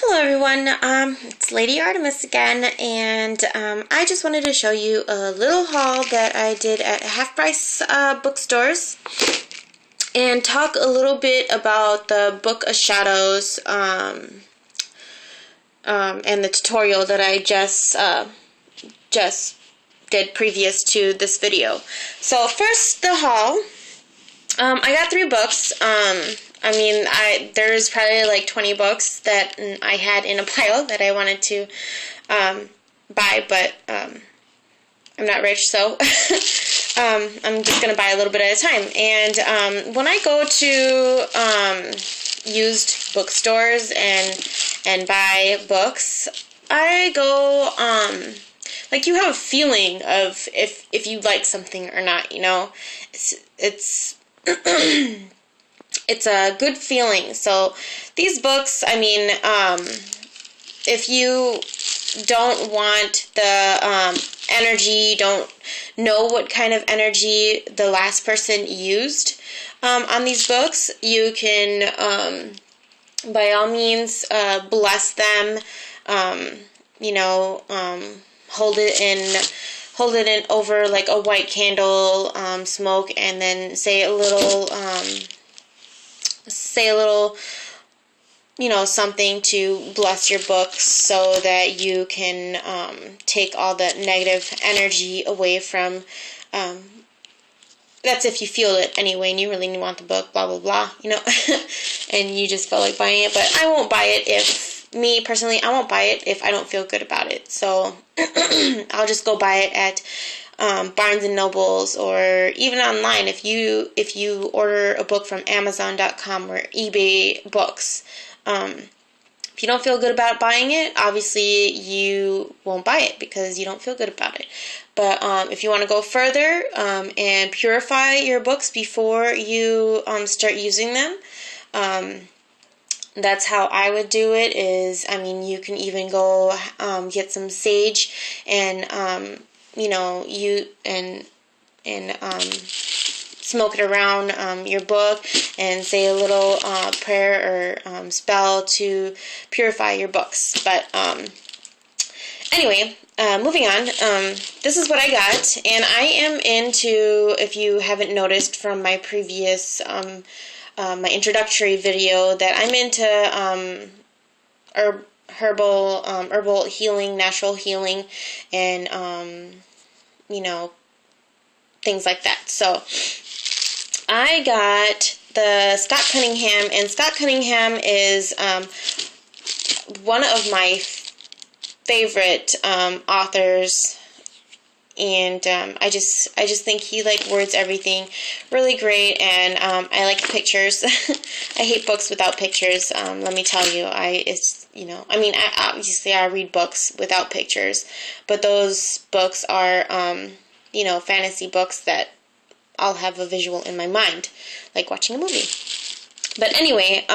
Hello everyone, it's Lady Artemis again, and I just wanted to show you a little haul that I did at Half Price bookstores and talk a little bit about the Book of Shadows and the tutorial that I just did previous to this video. So first, the haul. I got 3 books. There's probably like 20 books that I had in a pile that I wanted to buy, but I'm not rich, so I'm just going to buy a little bit at a time. And when I go to used bookstores and buy books, I go, like, you have a feeling of if you like something or not, you know. It's it's a good feeling. So these books, if you don't want the energy, don't know what kind of energy the last person used on these books, you can by all means bless them, hold it in over like a white candle, smoke, and then say a little something to bless your books so that you can take all the negative energy away from, that's if you feel it anyway and you really want the book, blah, blah, blah, and you just felt like buying it. But I won't buy it I won't buy it if I don't feel good about it. So I'll just go buy it at Barnes and Nobles, or even online if you order a book from Amazon.com or eBay Books. If you don't feel good about buying it, obviously you won't buy it because you don't feel good about it. But if you want to go further and purify your books before you start using them, that's how I would do it. You can even go get some sage and smoke it around your book and say a little prayer or spell to purify your books. But anyway, moving on. This is what I got, and I am into, if you haven't noticed from my previous my introductory video, that I'm into herbal healing, natural healing, and things like that. So I got the Scott Cunningham, and Scott Cunningham is one of my favorite authors. And I just think he words everything really great, and I like pictures. I hate books without pictures. Let me tell you, I read books without pictures, but those books are fantasy books that I'll have a visual in my mind, like watching a movie. But anyway,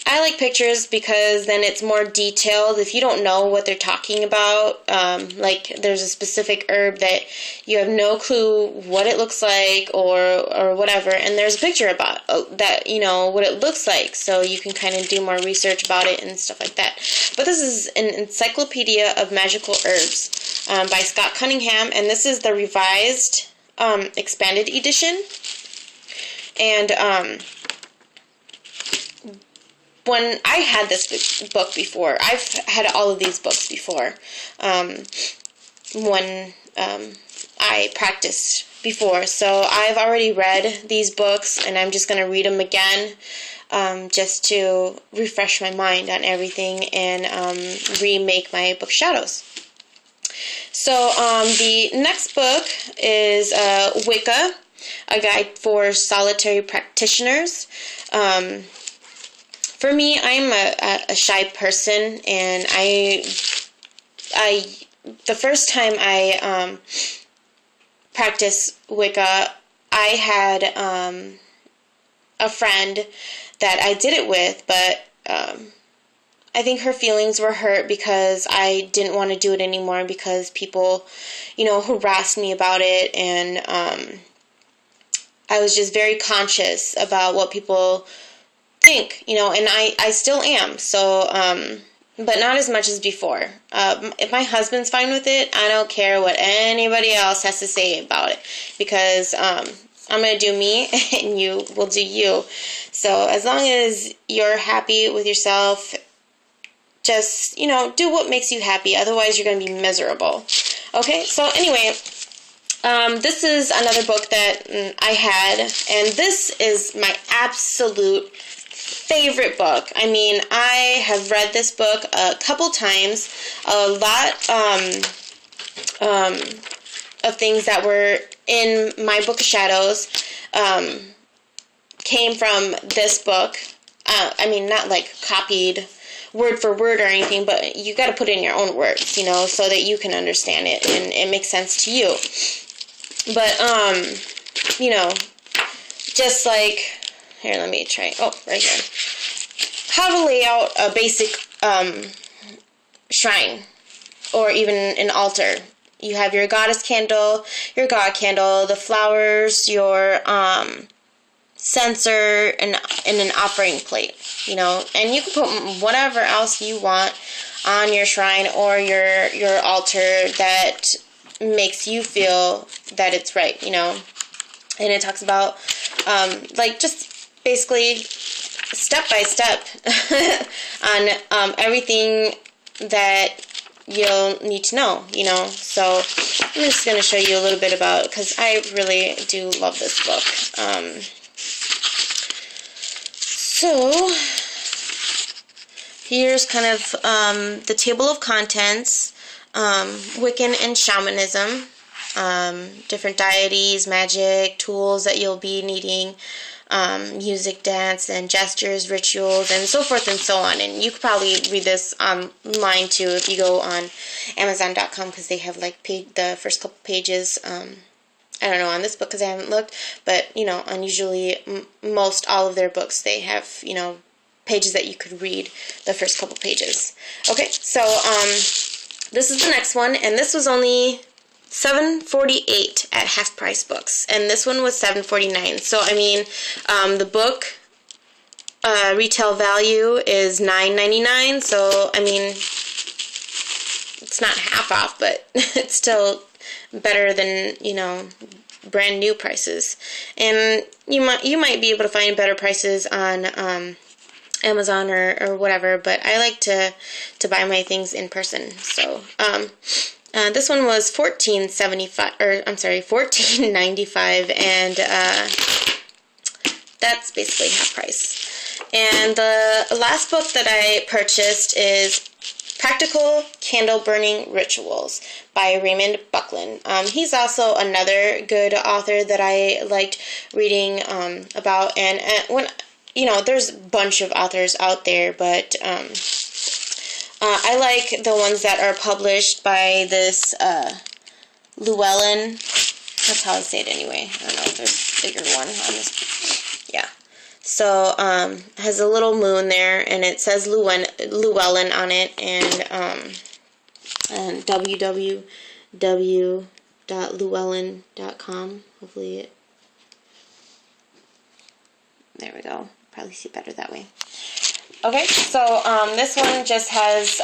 I like pictures because then it's more detailed. If you don't know what they're talking about, like there's a specific herb that you have no clue what it looks like or whatever, and there's a picture about that, what it looks like, so you can kind of do more research about it and stuff like that. But this is an Encyclopedia of Magical Herbs by Scott Cunningham, and this is the revised expanded edition. And when I had this book before, I've had all of these books before, when I practiced before. So I've already read these books, and I'm just going to read them again, just to refresh my mind on everything and remake my Book Shadows. So the next book is Wicca, a guide for solitary practitioners. For me, I'm a shy person, and the first time I practiced Wicca, I had a friend that I did it with, but I think her feelings were hurt because I didn't want to do it anymore because people, harassed me about it, and I was just very conscious about what people think, you know, and I still am. So, but not as much as before. If my husband's fine with it, I don't care what anybody else has to say about it, because I'm going to do me and you will do you. So as long as you're happy with yourself, just, you know, do what makes you happy. Otherwise, you're going to be miserable. Okay, so anyway, this is another book that I had, and this is my absolute favorite book. I mean, I have read this book a couple times. A lot of things that were in my Book of Shadows came from this book. I mean, not like copied word for word or anything, but you got to put in your own words, you know, so that you can understand it and it makes sense to you. But, you know, just like, here, let me try, right here. How to lay out a basic shrine, or even an altar. You have your goddess candle, your god candle, the flowers, your censer, and an offering plate, you know, and you can put whatever else you want on your shrine or your altar that makes you feel that it's right, you know. And it talks about like just basically step by step on everything that you'll need to know, you know. So I'm just going to show you a little bit about it, because I really do love this book. So here's kind of the table of contents, Wiccan and shamanism, different deities, magic, tools that you'll be needing, music, dance, and gestures, rituals, and so forth and so on. And you could probably read this online too if you go on Amazon.com, because they have like the first couple pages. I don't know on this book because I haven't looked, but you know, on usually most all of their books, they have, you know, pages that you could read the first couple pages. Okay, so this is the next one, and this was only $7.48 at Half Price Books, and this one was $7.49. So I mean, the book retail value is $9.99. So I mean, it's not half off, but it's still better than, you know, brand new prices. And you might be able to find better prices on Amazon or whatever, but I like to buy my things in person. So this one was $14.95, and that's basically half price. And the last book that I purchased is Practical Candle Burning Rituals by Raymond Buckland. He's also another good author that I liked reading about. And when, you know, there's a bunch of authors out there, but I like the ones that are published by this Llewellyn. That's how I say it anyway. I don't know if there's a bigger one on this. Yeah. So, has a little moon there, and it says Llewellyn on it, and www.llewellyn.com. Hopefully it, there we go. Probably see better that way. Okay, so this one just has,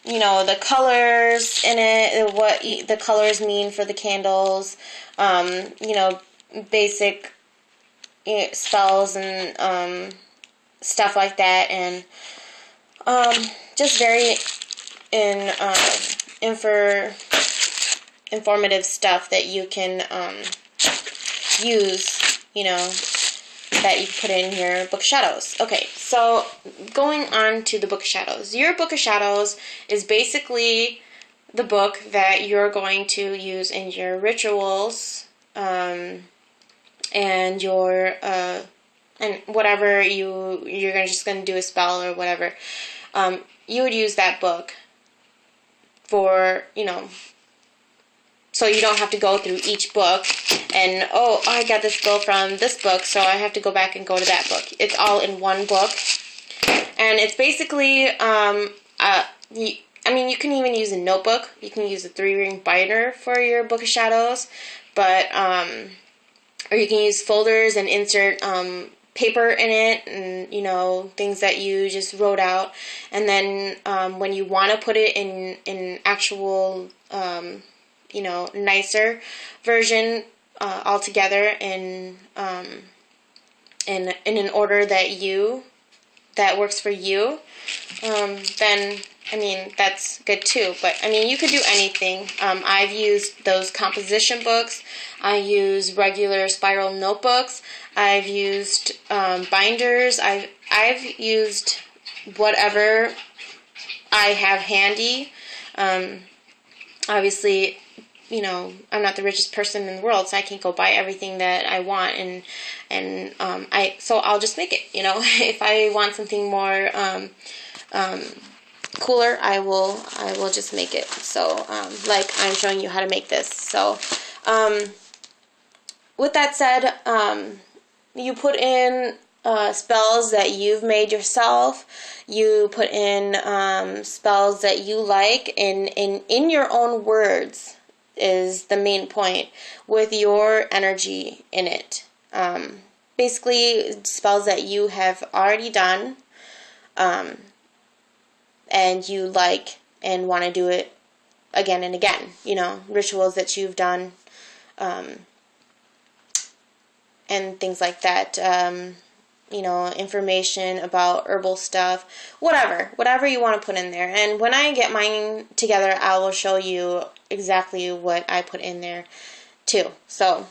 you know, the colors in it, what the colors mean for the candles, you know, basic spells and stuff like that, and just very informative stuff that you can use, you know, that you put in your Book of Shadows. Okay, so going on to the Book of Shadows. Your Book of Shadows is basically the book that you're going to use in your rituals, and your and whatever you're just gonna do a spell or whatever. You would use that book for, you know, so you don't have to go through each book and, oh, I got this spell from this book, so I have to go back and go to that book. It's all in one book. And it's basically, I mean, you can even use a notebook. You can use a 3-ring binder for your Book of Shadows, but, or you can use folders and insert paper in it, and things that you just wrote out. And then when you want to put it in actual nicer version altogether in an order that works for you, then that's good too. But you could do anything. I've used those composition books. I use regular spiral notebooks. I've used binders. I've used whatever I have handy. Obviously, I'm not the richest person in the world, so I can't go buy everything that I want, so I'll just make it. If I want something more cooler, I will just make it. So like I'm showing you how to make this. So with that said, you put in spells that you've made yourself. You put in spells that you like in your own words is the main point, with your energy in it. Basically, spells that you have already done and you like and want to do it again and again. Rituals that you've done and things like that. Information about herbal stuff, whatever you want to put in there. And when I get mine together, I will show you exactly what I put in there too. So,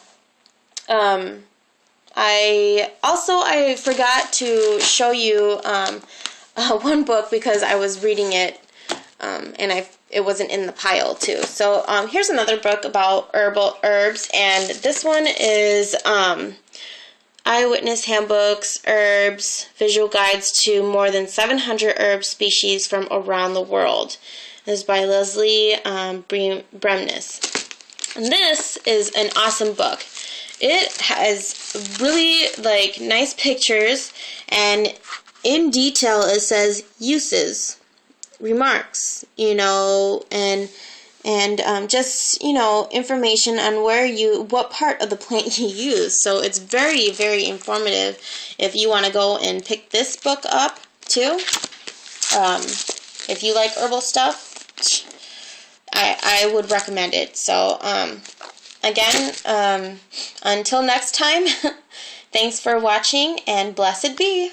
I forgot to show you one book because I was reading it, and it wasn't in the pile too. So here's another book about herbs, and this one is Eyewitness Handbooks, Herbs, Visual Guides to More Than 700 Herb Species from Around the World. This is by Leslie Bremnes. And this is an awesome book. It has really nice pictures, and in detail it says uses, remarks, and just information on what part of the plant you use. So it's very, very informative if you want to go and pick this book up too. If you like herbal stuff, I would recommend it. So again, until next time, thanks for watching, and blessed be.